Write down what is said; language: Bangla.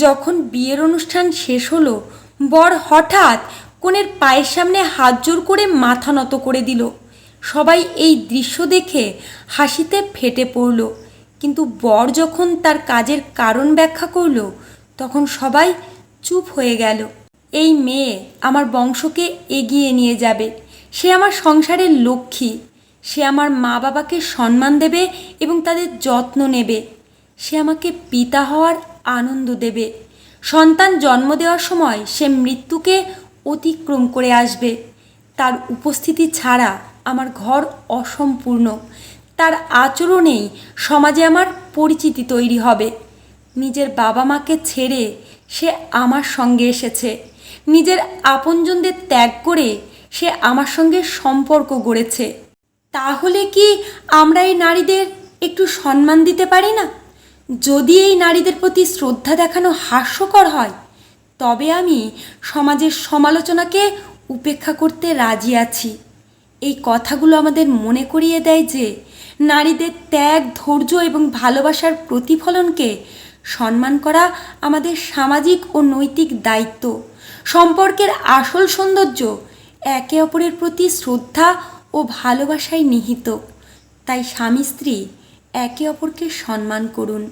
যখন বিয়ের অনুষ্ঠান শেষ হলো, বর হঠাৎ কনের পায়ের সামনে হাত জোড় করে মাথা নত করে দিল। সবাই এই দৃশ্য দেখে হাসিতে ফেটে পড়ল, কিন্তু বর যখন তার কাজের কারণ ব্যাখ্যা করল, তখন সবাই চুপ হয়ে গেল। এই মেয়ে আমার বংশকে এগিয়ে নিয়ে যাবে, সে আমার সংসারের লক্ষ্মী, সে আমার মা বাবাকে সম্মান দেবে এবং তাদের যত্ন নেবে, সে আমাকে পিতা হওয়ার আনন্দ দেবে। সন্তান জন্ম দেওয়ার সময় সে মৃত্যুকে অতিক্রম করে আসবে। তার উপস্থিতি ছাড়া আমার ঘর অসম্পূর্ণ। তার আচরণেই সমাজে আমার পরিচিতি তৈরি হবে। নিজের বাবা মাকে ছেড়ে সে আমার সঙ্গে এসেছে, নিজের আপনজনদের ত্যাগ করে সে আমার সঙ্গে সম্পর্ক গড়েছে। তাহলে কি আমরা এই নারীদের একটু সম্মান দিতে পারি না? যদি এই নারীদের প্রতি শ্রদ্ধা দেখানো হাস্যকর হয়, তবে আমি সমাজের সমালোচনাকে উপেক্ষা করতে রাজি আছি। এই কথাগুলো আমাদের মনে করিয়ে দেয় যে নারীদের ত্যাগ, ধৈর্য এবং ভালোবাসার প্রতিফলনকে সম্মান করা আমাদের সামাজিক ও নৈতিক দায়িত্ব। সম্পর্কের আসল সৌন্দর্য একে অপরের প্রতি শ্রদ্ধা ও ভালোবাসায় নিহিত। তাই স্বামী স্ত্রী একে অপরকে সম্মান করুন।